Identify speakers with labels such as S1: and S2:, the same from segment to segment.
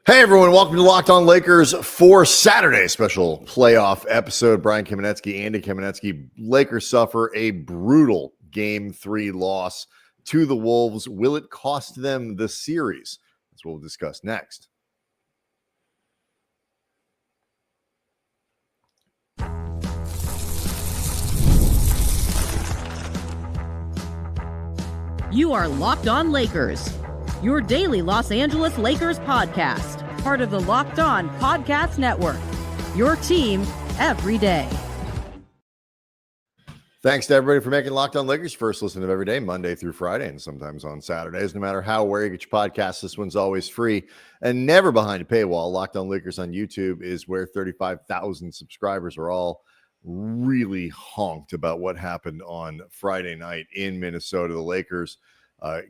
S1: Hey everyone, welcome to Locked On Lakers for Saturday special playoff episode. Brian Kamenetsky, Andy Kamenetsky. Lakers suffer a brutal Game 3 loss to the Wolves. Will it cost them the series? That's what we'll discuss next.
S2: You are Locked On Lakers, your daily Los Angeles Lakers podcast, part of the Locked On Podcast Network, your team every day.
S1: Thanks to everybody for making Locked On Lakers first listen of every day, Monday through Friday, and sometimes on Saturdays. No matter how, where you get your podcast, this one's always free and never behind a paywall. Locked On Lakers on YouTube is where 35,000 subscribers are all really honked about what happened on Friday night in Minnesota. The Lakers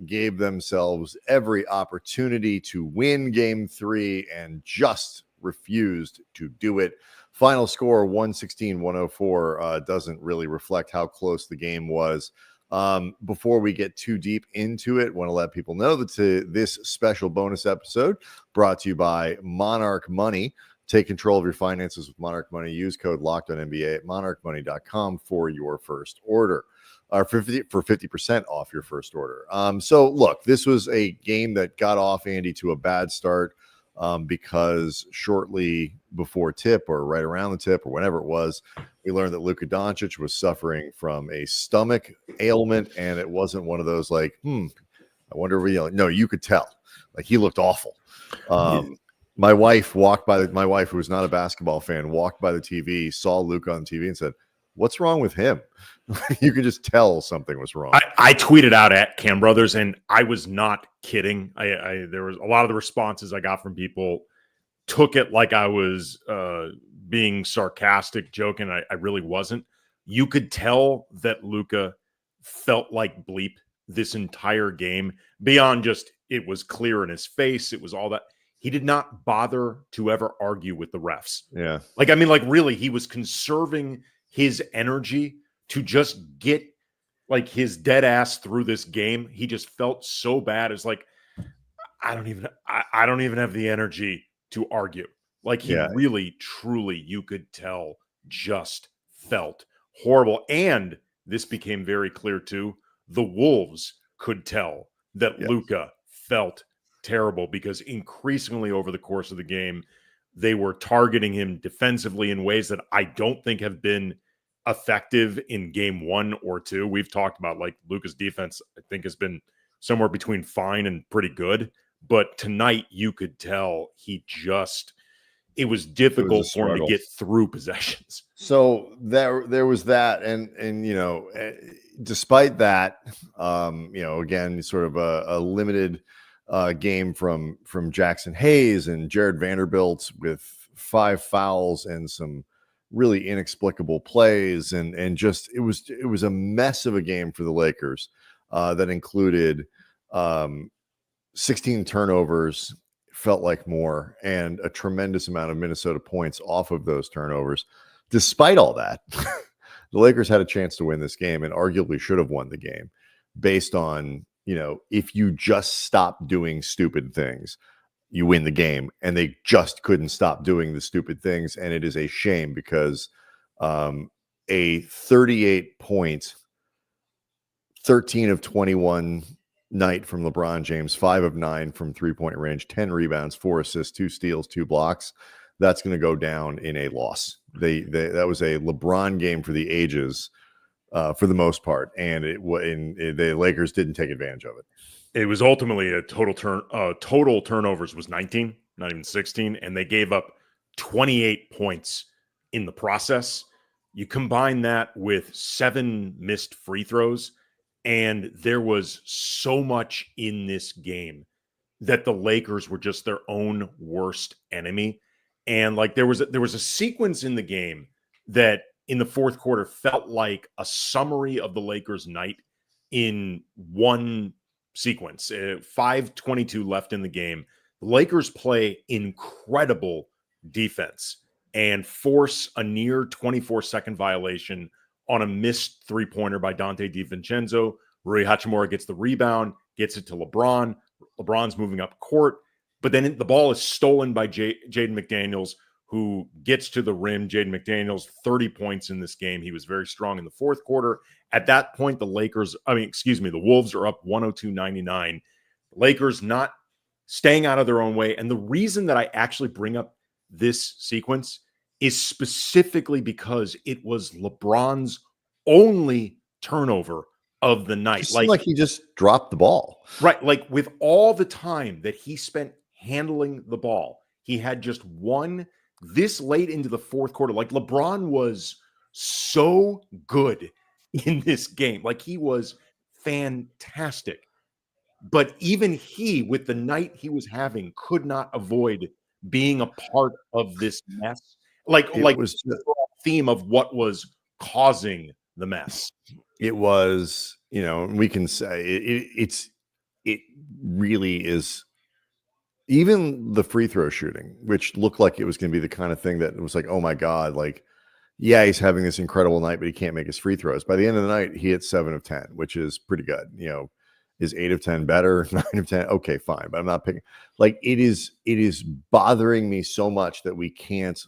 S1: gave themselves every opportunity to win Game 3 and just refused to do it. Final score 116-104 doesn't really reflect how close the game was. Before we get too deep into it, want to let people know that this special bonus episode brought to you by Monarch Money. Take control of your finances with Monarch Money. Use code LOCKEDONNBA at monarchmoney.com for your first order. For 50% off your first order. So look, this was a game that got off, Andy, to a bad start because shortly before tip or right around the tip or whenever it was, we learned that Luka Dončić was suffering from a stomach ailment, and it wasn't one of those like, I wonder if no, you could tell. Like, he looked awful. My wife walked by my wife, who was not a basketball fan, walked by the TV, saw Luka on TV and said, "What's wrong with him?" You could just tell something was wrong.
S3: I tweeted out at Cam Brothers, and I was not kidding. There was a lot of the responses I got from people took it like I was being sarcastic, joking. I really wasn't. You could tell that Luka felt like bleep this entire game. Beyond just, it was clear in his face. It was all that. He did not bother to ever argue with the refs.
S1: Yeah.
S3: Really, he was conserving his energy to just get like his dead ass through this game. He just felt so bad. It's like, I don't even have the energy to argue. Like, he really, truly, you could tell, just felt horrible. And this became very clear too. The Wolves could tell that Luka felt terrible because increasingly over the course of the game, they were targeting him defensively in ways that I don't think have been effective in game 1 or 2. We've talked about, like, Luka's defense, I think, has been somewhere between fine and pretty good. But tonight you could tell it was difficult for him to get through possessions.
S1: So there was that. And despite that, again, sort of a limited game from Jaxson Hayes and Jared Vanderbilt with 5 fouls and some really inexplicable plays, and just it was a mess of a game for the Lakers that included 16 turnovers, felt like more, and a tremendous amount of Minnesota points off of those turnovers. Despite all that, the Lakers had a chance to win this game and arguably should have won the game based on, if you just stop doing stupid things, you win the game, and they just couldn't stop doing the stupid things. And it is a shame because a 38-point, 13 of 21 night from LeBron James, 5 of 9 from three-point range, 10 rebounds, 4 assists, 2 steals, 2 blocks. That's going to go down in a loss. That was a LeBron game for the ages for the most part, and the Lakers didn't take advantage of it.
S3: It was ultimately a total turnovers was 19, not even 16, and they gave up 28 points in the process. You combine that with 7 missed free throws, and there was so much in this game that the Lakers were just their own worst enemy. And like there was a sequence in the game that in the fourth quarter felt like a summary of the Lakers' night in one sequence. 5:22 left in the game. The Lakers play incredible defense and force a near 24-second violation on a missed three-pointer by Dante DiVincenzo. Rui Hachimura gets the rebound, gets it to LeBron. LeBron's moving up court. but then the ball is stolen by Jaden McDaniels, who gets to the rim. Jaden McDaniels, 30 points in this game. He was very strong in the fourth quarter. At that point, the Wolves are up 102-99. Lakers not staying out of their own way. And the reason that I actually bring up this sequence is specifically because it was LeBron's only turnover of the night.
S1: It seemed like he just dropped the ball.
S3: Right. Like with all the time that he spent handling the ball, he had just one this late into the fourth quarter. Like LeBron was so good in this game. Like he was fantastic. But even he, with the night he was having, could not avoid being a part of this mess. Like was the theme of what was causing the mess.
S1: It was, we can say it really is. Even the free throw shooting, which looked like it was going to be the kind of thing that was like, oh my God, like, yeah, he's having this incredible night, but he can't make his free throws. By the end of the night, he hit 7 of 10, which is pretty good. Is 8 of 10 better? 9 of 10? Okay, fine. But I'm not picking. Like, it is bothering me so much that we can't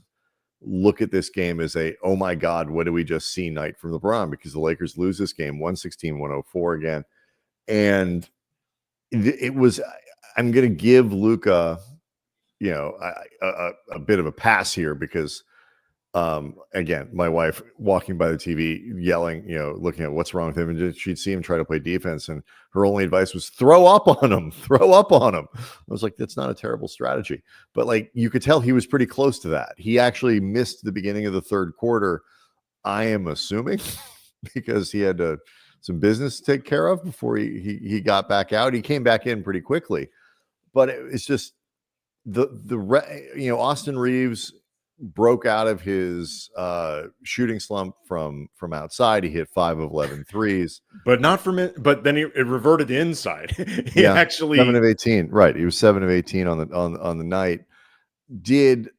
S1: look at this game as oh my God, what do we just see night from LeBron? Because the Lakers lose this game 116-104 again. And it was, I'm going to give Luka, a bit of a pass here because, again, my wife walking by the TV, yelling, looking at what's wrong with him, and she'd see him try to play defense, and her only advice was throw up on him. I was like, that's not a terrible strategy, but like you could tell he was pretty close to that. He actually missed the beginning of the third quarter, I am assuming, because he had some business to take care of before he got back out. He came back in pretty quickly, but it's just Austin Reaves broke out of his shooting slump from outside. He hit 5 of 11 threes,
S3: but not from it. But then it reverted to inside. He actually
S1: 7 of 18. Right, he was 7 of 18 on the night. Did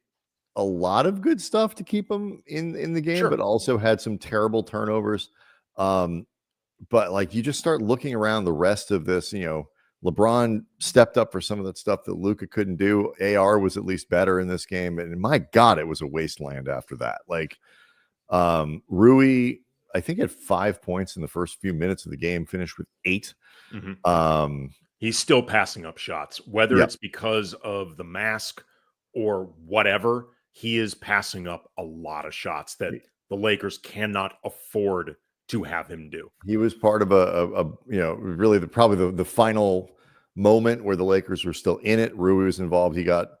S1: a lot of good stuff to keep him in the game,
S3: sure,
S1: but also had some terrible turnovers. But like you just start looking around the rest of this, LeBron stepped up for some of that stuff that Luka couldn't do. AR was at least better in this game. And my God, it was a wasteland after that. Like Rui, I think had 5 points in the first few minutes of the game, finished with 8.
S3: Mm-hmm. He's still passing up shots, whether it's because of the mask or whatever. He is passing up a lot of shots that the Lakers cannot afford to have him do.
S1: He was part of really probably the final moment where the Lakers were still in it. Rui was involved. He got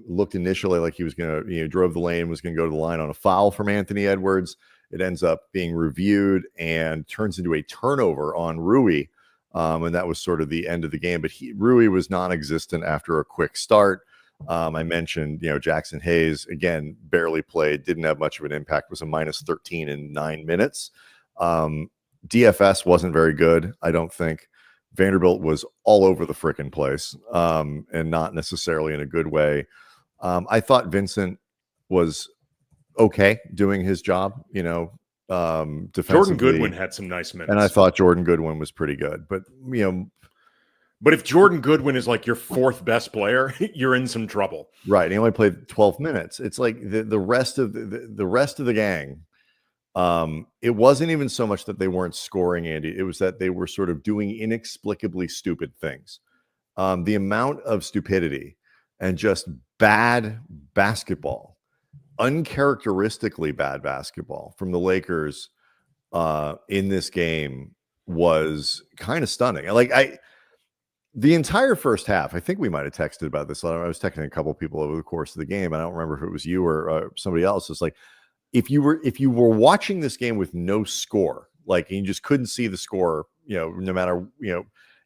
S1: looked initially like he was going to, drove the lane, was going to go to the line on a foul from Anthony Edwards. It ends up being reviewed and turns into a turnover on Rui. And that was sort of the end of the game. But Rui was non-existent after a quick start. I mentioned, Jaxson Hayes, again, barely played, didn't have much of an impact, was a minus 13 in 9 minutes. DFS wasn't very good, I don't think. Vanderbilt was all over the frickin' place, and not necessarily in a good way. I thought Vincent was okay doing his job, defensively.
S3: Jordan Goodwin had some nice minutes.
S1: And I thought Jordan Goodwin was pretty good. But,
S3: But if Jordan Goodwin is like your 4th best player, you're in some trouble.
S1: Right. He only played 12 minutes. It's like the rest of the rest of the gang. It wasn't even so much that they weren't scoring, Andy. It was that they were sort of doing inexplicably stupid things. The amount of stupidity and just bad basketball, uncharacteristically bad basketball from the Lakers in this game was kind of stunning. The entire first half, I think we might have texted about this. I was texting a couple of people over the course of the game. I don't remember if it was you or somebody else. It's like, if you were watching this game with no score, like you just couldn't see the score, no matter,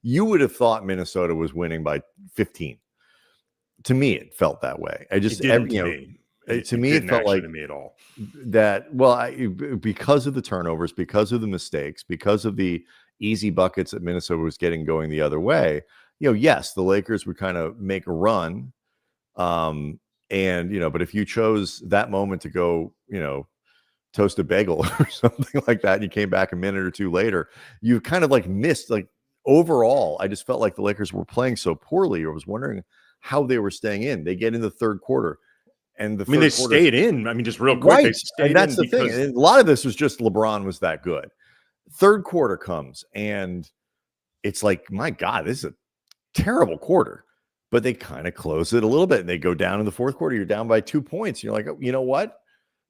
S1: you would have thought Minnesota was winning by 15. To me, it felt that way.
S3: To me, it felt like to me at all
S1: that. Well, because of the turnovers, because of the mistakes, because of the easy buckets that Minnesota was getting going the other way. Yes, the Lakers would kind of make a run. But if you chose that moment to go, toast a bagel or something like that, and you came back a minute or two later, you kind of like missed, like, overall, I just felt like the Lakers were playing so poorly. I was wondering how they were staying in. They get in the third quarter. And the
S3: they stayed in. Just real quick,
S1: right.
S3: They stayed
S1: and that's
S3: in
S1: the thing. And a lot of this was just LeBron was that good. Third quarter comes, and it's like, my God, this is a terrible quarter. But they kind of close it a little bit, and they go down in the fourth quarter. You're down by 2 points. And you're like, oh, you know what?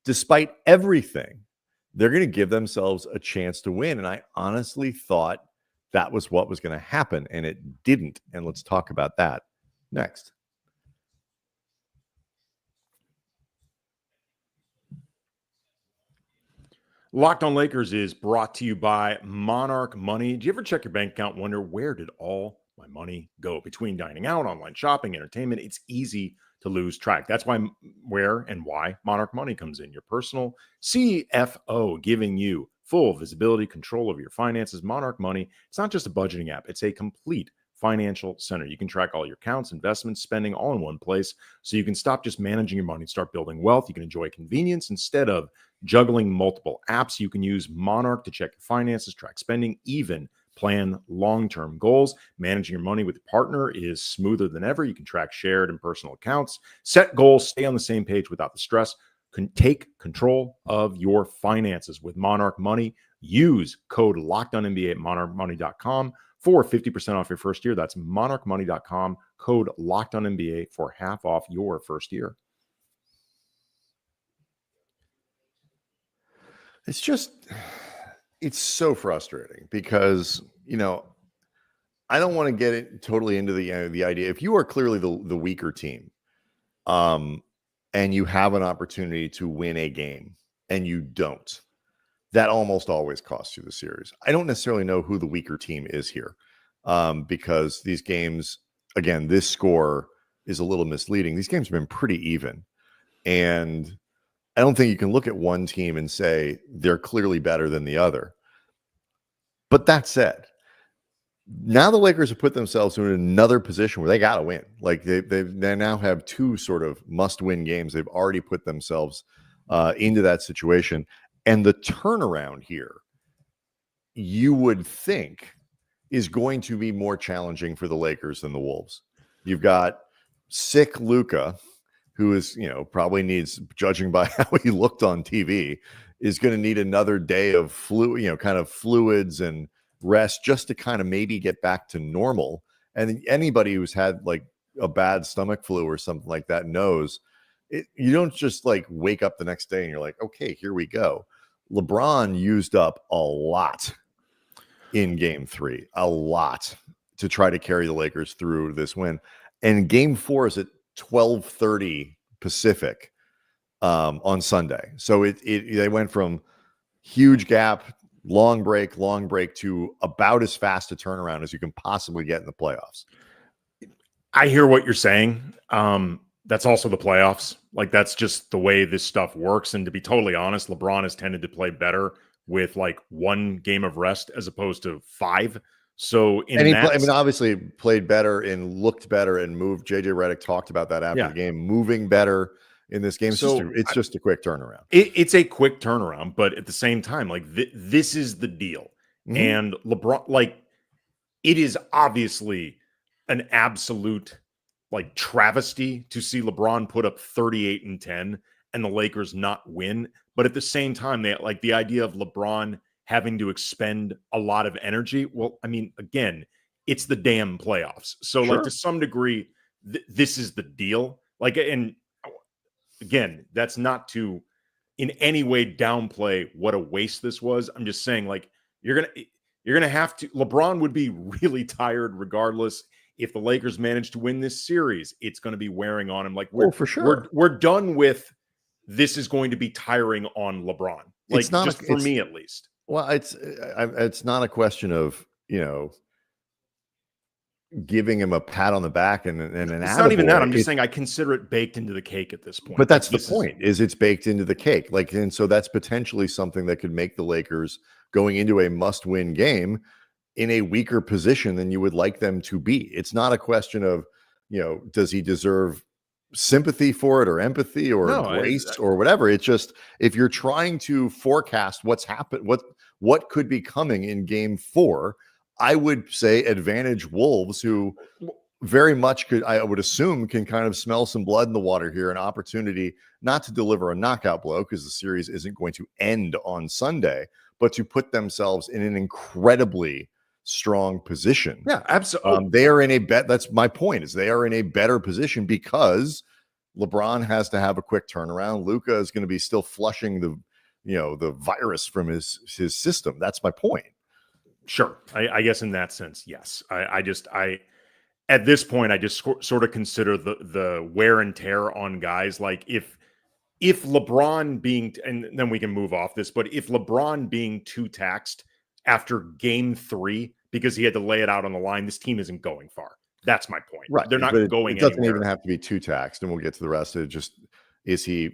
S1: Despite everything, they're going to give themselves a chance to win. And I honestly thought that was what was going to happen, and it didn't. And let's talk about that next.
S3: Locked on Lakers is brought to you by Monarch Money. Do you ever check your bank account and wonder, where did all my money go? Between dining out, online shopping, entertainment, it's easy to lose track. That's why Monarch Money comes in. Your personal CFO, giving you full visibility, control over your finances. Monarch Money, it's not just a budgeting app. It's a complete financial center. You can track all your accounts, investments, spending all in one place, so you can stop just managing your money and start building wealth. You can enjoy convenience instead of juggling multiple apps. You can use Monarch to check your finances, track spending, even plan long-term goals. Managing your money with a partner is smoother than ever. You can track shared and personal accounts, set goals, stay on the same page without the stress. Can take control of your finances with Monarch Money. Use code LOCKEDONNBA at monarchmoney.com for 50% off your first year. That's monarchmoney.com, code LOCKEDONNBA for half off your first year.
S1: It's so frustrating because, I don't want to get it totally into the idea. If you are clearly the weaker team, and you have an opportunity to win a game and you don't, that almost always costs you the series. I don't necessarily know who the weaker team is here, because these games, again, this score is a little misleading. These games have been pretty even, and I don't think you can look at one team and say they're clearly better than the other. But that said, now the Lakers have put themselves in another position where they got to win. Like they now have two sort of must-win games. They've already put themselves into that situation. And the turnaround here, you would think, is going to be more challenging for the Lakers than the Wolves. You've got sick Luka, who is, probably needs, judging by how he looked on TV, is going to need another day of kind of fluids and rest just to kind of maybe get back to normal. And anybody who's had like a bad stomach flu or something like that knows you don't just like wake up the next day and you're like, okay, here we go. LeBron used up a lot in game 3, a lot to try to carry the Lakers through this win. And game 4 is at 12:30 Pacific on Sunday. So they went from huge gap, long break to about as fast a turnaround as you can possibly get in the playoffs.
S3: I hear what you're saying. That's also the playoffs. Like, that's just the way this stuff works. And to be totally honest, LeBron has tended to play better with like 1 game of rest as opposed to 5. So
S1: obviously played better and looked better and moved. JJ Redick talked about that after the game, moving better in this game. It's just a quick turnaround.
S3: It's a quick turnaround, but at the same time, like this is the deal. Mm-hmm. And LeBron, like, it is obviously an absolute like travesty to see LeBron put up 38 and 10 and the Lakers not win. But at the same time, they like the idea of LeBron having to expend a lot of energy. Well, I mean, again, it's the damn playoffs. So like to some degree, this is the deal. Like, and again, that's not to in any way downplay what a waste this was. I'm just saying, like, you're going to have to, LeBron would be really tired regardless. If the Lakers manage to win this series, it's going to be wearing on him. Like,
S1: for sure.
S3: We're done with this is going to be tiring on LeBron. Like, just for me at least.
S1: Well, it's not a question of, giving him a pat on the back and an
S3: it's not even that. I'm just saying I consider it baked into the cake at this point.
S1: But that's the point, is it's baked into the cake. Like, and so that's potentially something that could make the Lakers going into a must-win game in a weaker position than you would like them to be. It's not a question of, does he deserve sympathy for it or empathy or grace or whatever. It's just, if you're trying to forecast what's happened, what could be coming in game 4, I would say, advantage Wolves, who very much could, I would assume, can kind of smell some blood in the water here, an opportunity not to deliver a knockout blow because the series isn't going to end on Sunday, but to put themselves in an incredibly strong position.
S3: Yeah, absolutely.
S1: They are in a that's my point, is they are in a better position because LeBron has to have a quick turnaround. Luka is going to be still flushing the virus from his system. That's my point.
S3: Sure. I guess in that sense, yes. I at this point, I just sort of consider the wear and tear on guys. Like if LeBron being, and then we can move off this, but if LeBron being too taxed after game 3 because he had to lay it out on the line, this team isn't going far. That's my point.
S1: Right.
S3: They're not going
S1: anywhere. It doesn't
S3: anywhere.
S1: even have to be too taxed, and we'll get to the rest of it. Just, is he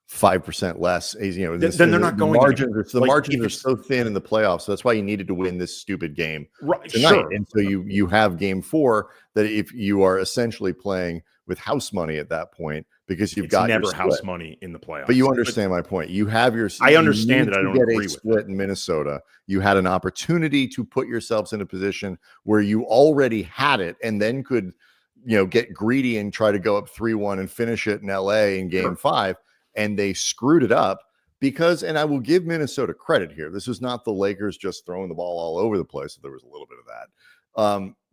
S1: 5% less?
S3: Then they're not going.
S1: The margins are so thin in the playoffs. So that's why you needed to win this stupid game tonight.
S3: Sure.
S1: And so you have game 4 that if you are essentially playing with house money at that point, because it's got
S3: never house money in the playoffs.
S1: But you understand my point. You have your.
S3: I understand that. I don't agree with
S1: split in Minnesota. You had an opportunity to put yourselves in a position where you already had it, and then could, get greedy and try to go up 3-1 and finish it in LA in game 5. And they screwed it up because, and I will give Minnesota credit here, this is not the Lakers just throwing the ball all over the place. There was a little bit of that.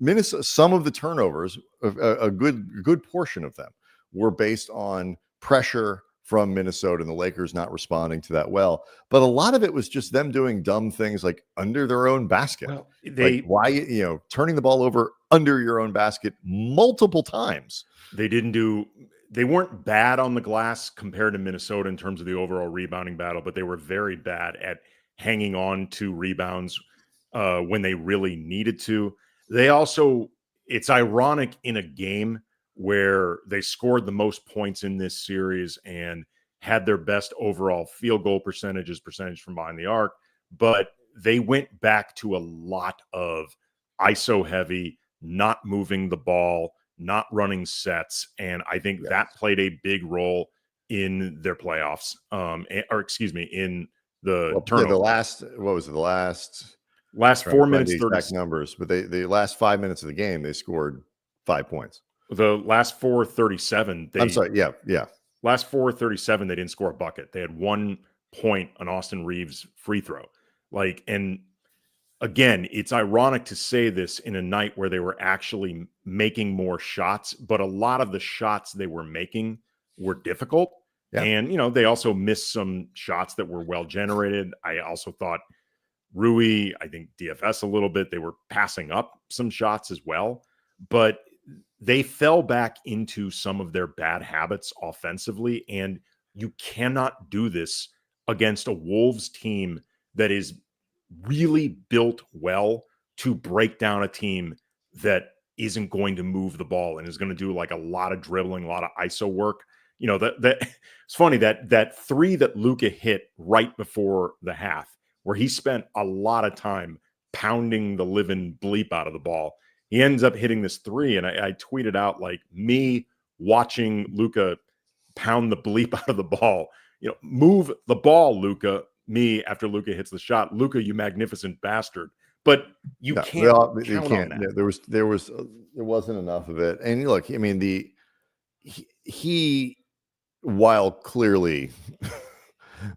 S1: Minnesota, some of the turnovers, a good portion of them, were based on pressure from Minnesota and the Lakers not responding to that well. But a lot of it was just them doing dumb things like under their own basket.
S3: Well,
S1: turning the ball over under your own basket multiple times.
S3: They weren't bad on the glass compared to Minnesota in terms of the overall rebounding battle, but they were very bad at hanging on to rebounds when they really needed to. They also, it's ironic in a game where they scored the most points in this series and had their best overall field goal percentage from behind the arc, but they went back to a lot of ISO heavy, not moving the ball, not running sets, and I think that played a big role in their playoffs. In the turnover.
S1: The last
S3: 4 minutes,
S1: 30 numbers, but the last 5 minutes of the game they scored 5 points.
S3: The last 4:37.
S1: I'm sorry. Yeah.
S3: Last 4:37, they didn't score a bucket. They had 1 point on Austin Reaves free throw. And again, it's ironic to say this in a night where they were actually making more shots, but a lot of the shots they were making were difficult. Yeah. And, they also missed some shots that were well generated. I also thought Rui, I think DFS a little bit, they were passing up some shots as well, but they fell back into some of their bad habits offensively. And you cannot do this against a Wolves team that is really built well to break down a team that isn't going to move the ball and is going to do a lot of dribbling, a lot of ISO work. It's funny that 3 that Luka hit right before the half, where he spent a lot of time pounding the living bleep out of the ball. He ends up hitting this 3, and I tweeted out me watching Luka pound the bleep out of the ball. Move the ball, Luka. Me after Luka hits the shot, Luka, you magnificent bastard. But you can't count on that.
S1: There wasn't enough of it. And look, I mean, he while clearly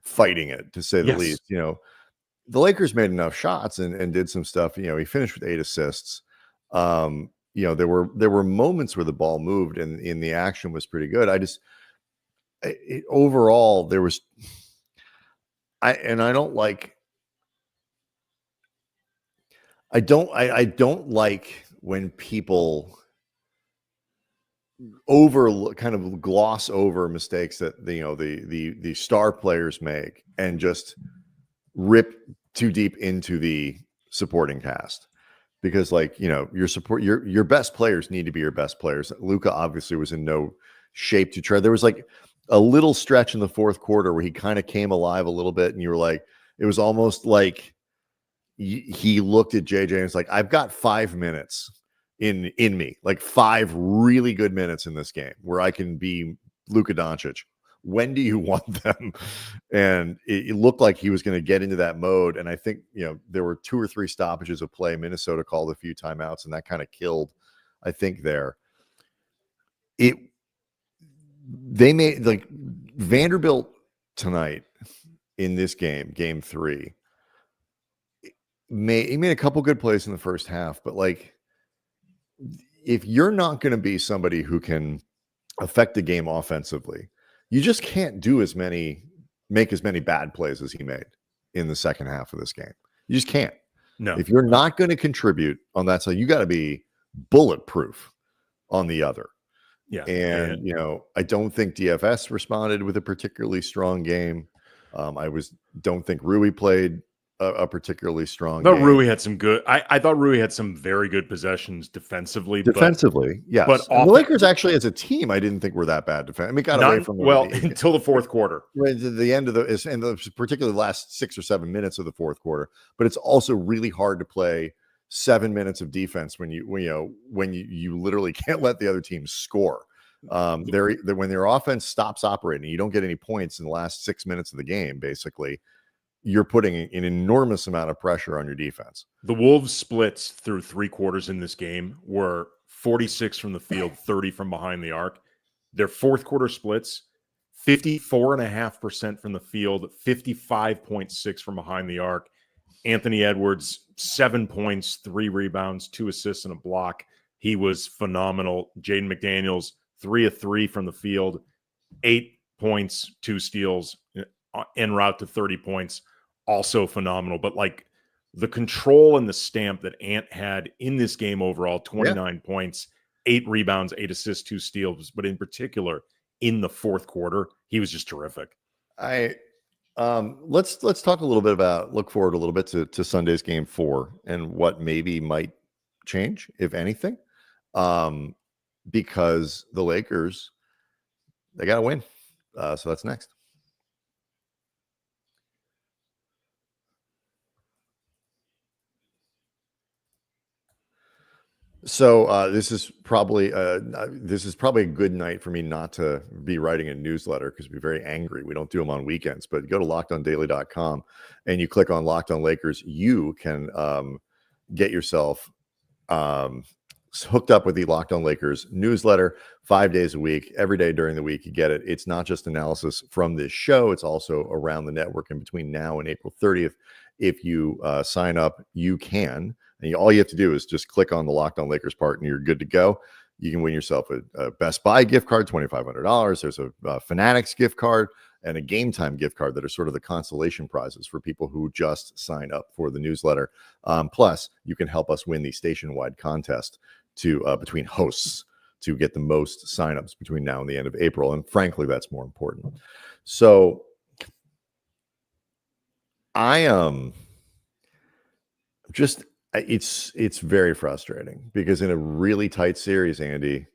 S1: fighting it, to say the least, the Lakers made enough shots and did some stuff. He finished with 8 assists. There were moments where the ball moved and the action was pretty good. Overall, there was, I don't like when people kind of gloss over mistakes that the star players make and just rip too deep into the supporting cast. Because your best players need to be your best players. Luka obviously was in no shape to try. There was a little stretch in the fourth quarter where he kind of came alive a little bit, and you were it was almost like he looked at JJ and it's I've got 5 minutes in me, 5 really good minutes in this game where I can be Luka Dončić. when do you want them? And it looked like he was going to get into that mode. And I think, there were 2 or 3 stoppages of play. Minnesota called a few timeouts, and that kind of killed, I think, there. They made, like, Vanderbilt tonight in this game, game 3, he made a couple good plays in the first half, but, like, if you're not going to be somebody who can affect the game offensively, you just can't make as many bad plays as he made in the second half of this game. You just can't.
S3: No.
S1: If you're not going to contribute on that side, you got to be bulletproof on the other.
S3: Yeah.
S1: And, I don't think DFS responded with a particularly strong game. Don't think Rui played a particularly strong game.
S3: Rui had some good. I thought Rui had some very good possessions defensively.
S1: Yes.
S3: But
S1: the Lakers actually, as a team, I didn't think were that bad defense. I mean, got away from them
S3: until the fourth quarter.
S1: Right to the end of the particularly last 6 or 7 minutes of the fourth quarter. But it's also really hard to play 7 minutes of defense when you literally can't let the other team score. When their offense stops operating, you don't get any points in the last 6 minutes of the game. Basically, you're putting an enormous amount of pressure on your defense.
S3: The Wolves' splits through 3 quarters in this game were 46 from the field, 30 from behind the arc. Their fourth quarter splits, 54.5% from the field, 55.6 from behind the arc. Anthony Edwards, 7 points, 3 rebounds, 2 assists, and a block. He was phenomenal. Jaden McDaniels, 3 of 3 from the field, 8 points, 2 steals, en route to 30 points. Also phenomenal. But, like, the control and the stamp that Ant had in this game overall, 29 points, 8 rebounds, 8 assists, 2 steals. But in particular, in the fourth quarter, he was just terrific.
S1: Let's talk a little bit about, look forward a little bit to Sunday's game 4 and what maybe might change, if anything. Because the Lakers, they got to win. So that's next. So this is probably a good night for me not to be writing a newsletter, because we're very angry. We don't do them on weekends, but go to LockedOnDaily.com and you click on Locked On Lakers. You can get yourself hooked up with the Locked On Lakers newsletter 5 days a week, every day during the week. You get it. It's not just analysis from this show. It's also around the network. And between now and April 30th, if you sign up, you can. And all you have to do is just click on the Locked On Lakers part and you're good to go. You can win yourself a Best Buy gift card, $2,500. There's a Fanatics gift card and a Game Time gift card that are sort of the consolation prizes for people who just sign up for the newsletter. Plus, you can help us win the station-wide contest between hosts to get the most signups between now and the end of April. And frankly, that's more important. So I am just... It's very frustrating, because in a really tight series, Andy,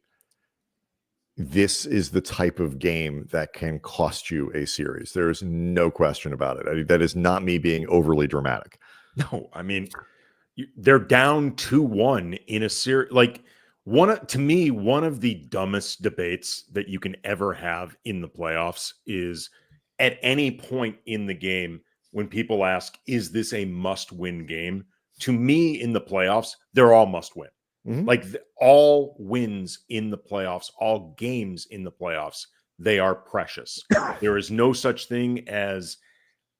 S1: this is the type of game that can cost you a series. There is no question about it. That is not me being overly dramatic.
S3: No, I mean, they're down 2-1 in a series. Like, to me, one of the dumbest debates that you can ever have in the playoffs is at any point in the game when people ask, is this a must-win game? To me, in the playoffs, they're all must win. Mm-hmm. Like all wins in the playoffs, all games in the playoffs, they are precious. There is no such thing as,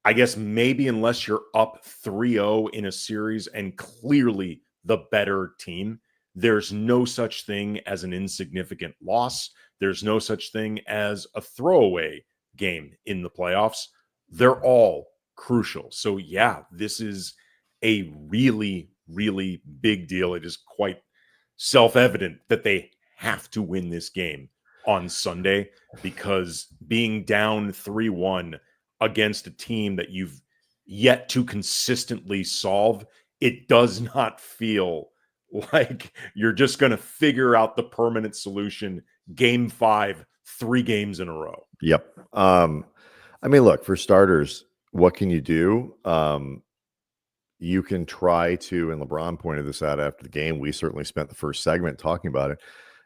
S3: I guess, maybe unless you're up 3-0 in a series and clearly the better team, there's no such thing as an insignificant loss. There's no such thing as a throwaway game in the playoffs. They're all crucial. So yeah, this is a really, really big deal. It is quite self-evident that they have to win this game on Sunday, because being down 3-1 against a team that you've yet to consistently solve, it does not feel like you're just going to figure out the permanent solution game 5, 3 games in a row.
S1: Yep. I mean, look, for starters, what can you do? You can try to, and LeBron pointed this out after the game, we certainly spent the first segment talking about it.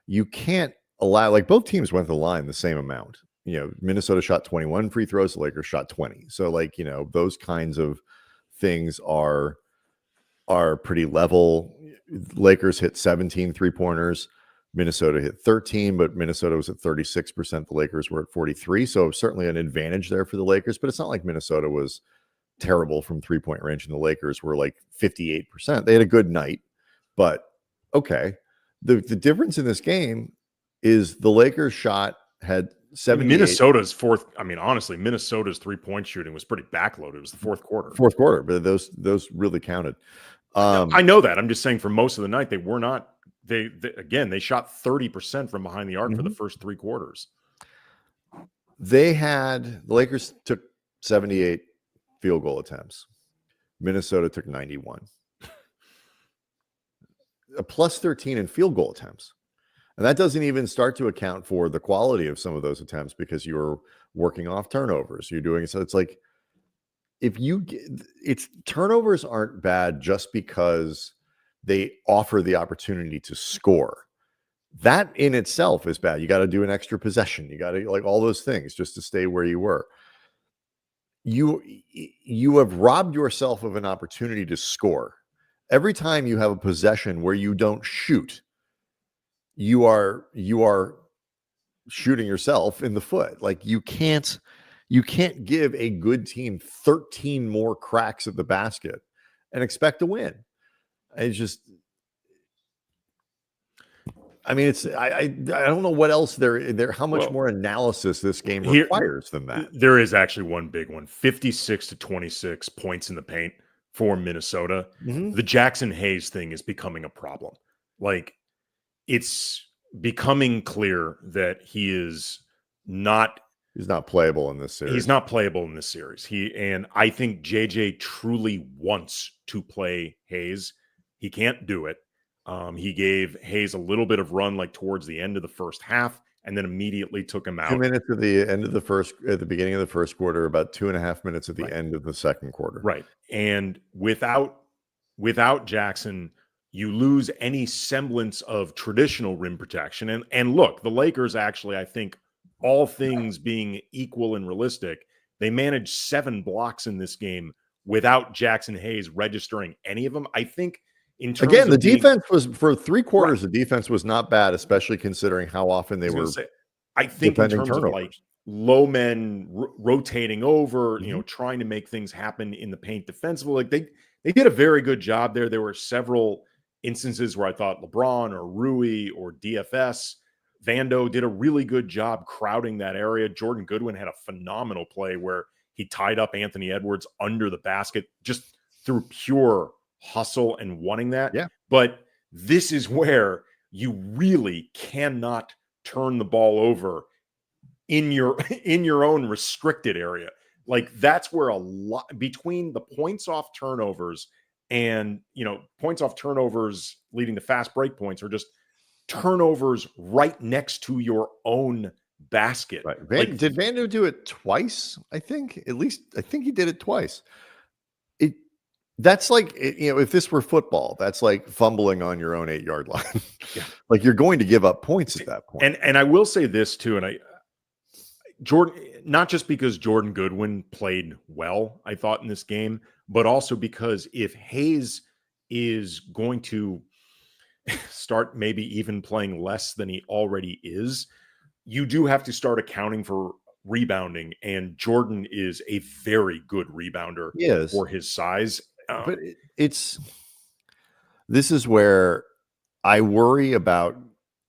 S1: You can't allow, like, both teams went to the line the same amount Minnesota shot 21 free throws, the Lakers shot 20. So like, those kinds of things are pretty level. Lakers hit 17 3-pointers. Minnesota hit 13, but Minnesota was at 36%. The Lakers were at 43. So certainly an advantage there for the Lakers, but it's not like Minnesota was terrible from 3-point range and the Lakers were like 58%. They had a good night, but okay. The difference in this game is the Lakers had 78.
S3: Minnesota's fourth. I mean, honestly, Minnesota's 3-point shooting was pretty backloaded. It was the fourth quarter.
S1: But those really counted.
S3: I know that. I'm just saying for most of the night, they were not. They shot 30% from behind the arc for the first 3 quarters.
S1: The Lakers took 78 field goal attempts. Minnesota took 91. A plus 13 in field goal attempts. And that doesn't even start to account for the quality of some of those attempts because you're working off turnovers. You're doing so. It's like turnovers aren't bad just because they offer the opportunity to score. That in itself is bad. You got to do an extra possession. You got to like all those things just to stay where you were. You have robbed yourself of an opportunity to score. Every time you have a possession where you don't shoot, you are shooting yourself in the foot. Like you can't give a good team 13 more cracks at the basket and expect to win. It's just, I mean, I don't know what else how much more analysis this game requires than that.
S3: There is actually one big one, 56-26 points in the paint for Minnesota. The Jaxson Hayes thing is becoming a problem. Like it's becoming clear that he's not
S1: playable in this series.
S3: He's not playable in this series. And I think JJ truly wants to play Hayes. He can't do it. He gave Hayes a little bit of run like towards the end of the first half and then immediately took him out.
S1: 2 minutes at the beginning of the first quarter, about 2.5 minutes at the end of the second quarter.
S3: Right. And without Jaxson, you lose any semblance of traditional rim protection. And look, the Lakers actually, I think, all things being equal and realistic, they managed 7 blocks in this game without Jaxson Hayes registering any of them. I think in terms
S1: again, the defense was for 3 quarters. The defense was not bad, especially considering how often they were.
S3: I think in terms of like low men rotating over, trying to make things happen in the paint defensively, like they did a very good job there. There were several instances where I thought LeBron or Rui or DFS Vando did a really good job crowding that area. Jordan Goodwin had a phenomenal play where he tied up Anthony Edwards under the basket just through pure hustle and wanting that.
S1: Yeah.
S3: But this is where you really cannot turn the ball over in your own restricted area. Like that's where a lot between the points off turnovers and, points off turnovers leading to fast break points are just turnovers right next to your own basket.
S1: Right. Did Vando do it twice? I think he did it twice. That's like, if this were football, that's like fumbling on your own 8-yard line.
S3: Yeah.
S1: Like you're going to give up points at that point.
S3: And I will say this too, and Jordan, not just because Jordan Goodwin played well, I thought in this game, but also because if Hayes is going to start maybe even playing less than he already is, you do have to start accounting for rebounding. And Jordan is a very good rebounder for his size.
S1: But this is where I worry about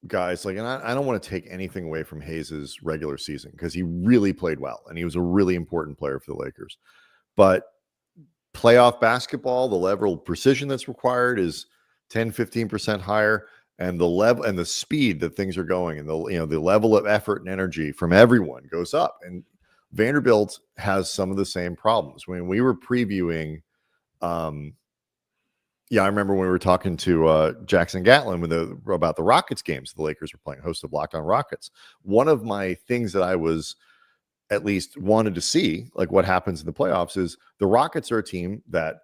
S1: guys like, and I don't want to take anything away from Hayes's regular season because he really played well and he was a really important player for the Lakers. But playoff basketball, the level of precision that's required is 10-15% higher, and the level and the speed that things are going, and the level of effort and energy from everyone goes up. And Vanderbilt has some of the same problems. When we were previewing, I remember when we were talking to Jackson Gatlin about the Rockets games the Lakers were playing, host of Locked On Rockets. One of my things that I was at least wanted to see, like what happens in the playoffs, is the Rockets are a team that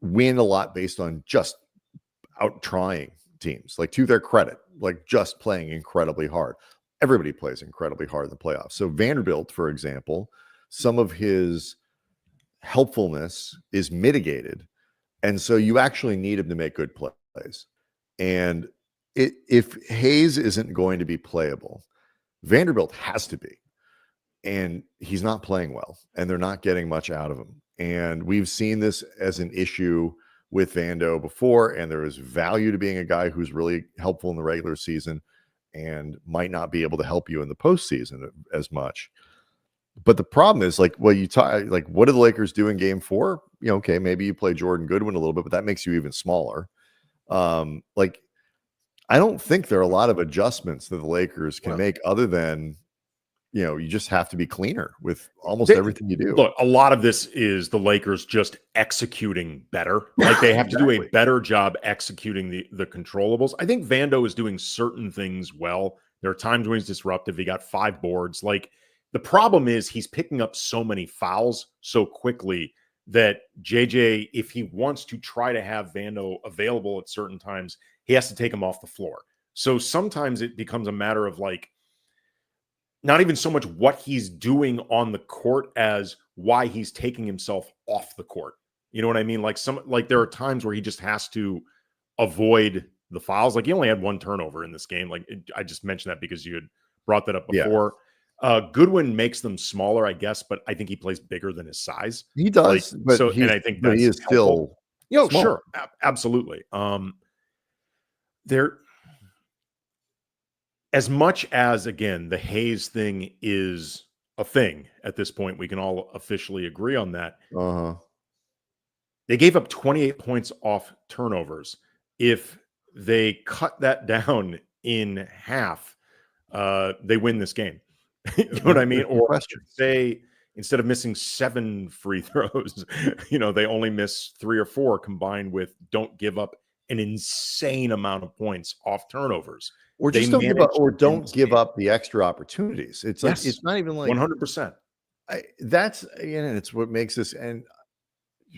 S1: win a lot based on just out trying teams, like to their credit, like just playing incredibly hard. everybody plays incredibly hard in the playoffs. So Vanderbilt, for example, some of his helpfulness is mitigated. And so you actually need him to make good plays. And if Hayes isn't going to be playable, Vanderbilt has to be. And he's not playing well, and they're not getting much out of him. And we've seen this as an issue with Vando before, and there is value to being a guy who's really helpful in the regular season and might not be able to help you in the postseason as much. But the problem is, like, what do the Lakers do in game 4? Okay, maybe you play Jordan Goodwin a little bit, but that makes you even smaller. Like, I don't think there are a lot of adjustments that the Lakers can make other than, you just have to be cleaner with almost everything you do.
S3: Look, a lot of this is the Lakers just executing better. Like, they have to do a better job executing the controllables. I think Vando is doing certain things well. There are times when he's disruptive. He got 5 boards. Like, the problem is he's picking up so many fouls so quickly that JJ, if he wants to try to have Vando available at certain times, he has to take him off the floor. So sometimes it becomes a matter of, like, not even so much what he's doing on the court as why he's taking himself off the court. You know what I mean? Like, there are times where he just has to avoid the fouls. Like, he only had 1 turnover in this game. I just mentioned that because you had brought that up before. Goodwin makes them smaller, I guess, but I think he plays bigger than his size.
S1: He does, and I think that's he is helpful.
S3: Still, sure, absolutely. There, as much as, again, the Hayes thing is a thing at this point, we can all officially agree on that. They gave up 28 points off turnovers. If they cut that down in half, they win this game. You know what I mean? Or say, instead of missing 7 free throws, they only miss 3 or 4 combined with don't give up an insane amount of points off turnovers.
S1: Or just don't give up the extra opportunities. It's like, it's not even like
S3: 100%.
S1: It's what makes this. And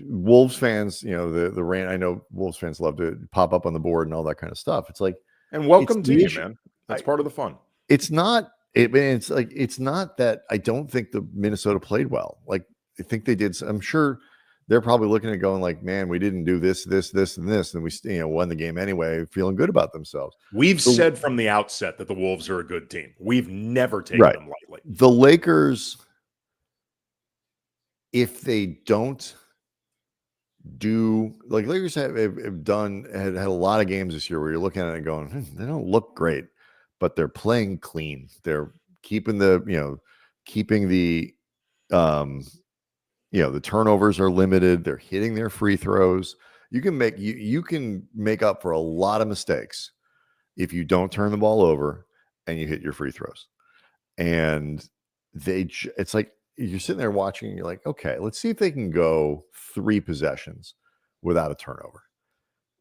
S1: Wolves fans, the rant, I know Wolves fans love to pop up on the board and all that kind of stuff. It's like,
S3: and welcome to you, man. That's part of the fun.
S1: It's not. It's not that I don't think the Minnesota played well. Like, I think they did. I'm sure they're probably looking at going like, man, we didn't do this, and this, and we won the game anyway, feeling good about themselves.
S3: We've said from the outset that the Wolves are a good team. We've never taken them lightly.
S1: The Lakers, if they don't do, like, Lakers have had a lot of games this year where you're looking at it and going, they don't look great, but they're playing clean. They're keeping the the turnovers are limited. They're hitting their free throws. You can make up for a lot of mistakes if you don't turn the ball over and you hit your free throws. And it's like you're sitting there watching and you're like, okay, let's see if they can go 3 possessions without a turnover.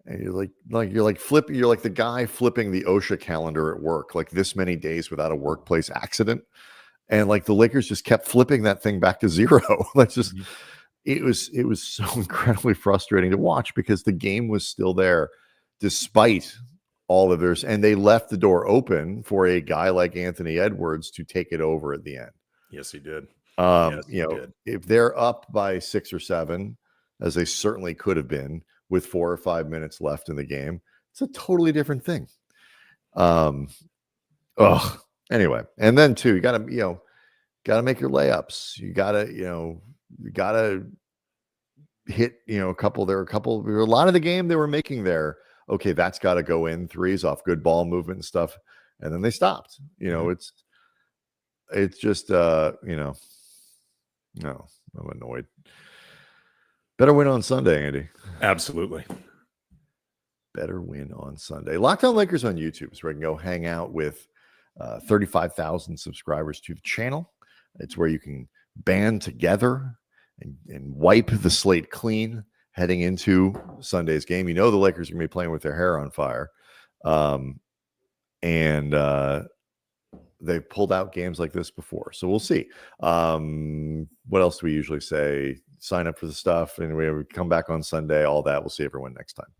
S1: And you're like the guy flipping the OSHA calendar at work, like this many days without a workplace accident. And like the Lakers just kept flipping that thing back to 0. That's just, it was so incredibly frustrating to watch because the game was still there despite all of theirs. And they left the door open for a guy like Anthony Edwards to take it over at the end.
S3: Yes, he did.
S1: If they're up by 6 or 7, as they certainly could have been with 4 or 5 minutes left in the game, it's a totally different thing. Anyway, and then too, you gotta make your layups. You gotta hit, a couple. There were a lot of the game they were making there. Okay, that's got to go in threes off good ball movement and stuff. And then they stopped. It's just, no, I'm annoyed. Better win on Sunday, Andy.
S3: Absolutely.
S1: Better win on Sunday. Locked On Lakers on YouTube is where you can go hang out with 35,000 subscribers to the channel. It's where you can band together and wipe the slate clean heading into Sunday's game. The Lakers are going to be playing with their hair on fire. And they've pulled out games like this before. So we'll see. What else do we usually say? Sign up for the stuff. And we come back on Sunday, all that. We'll see everyone next time.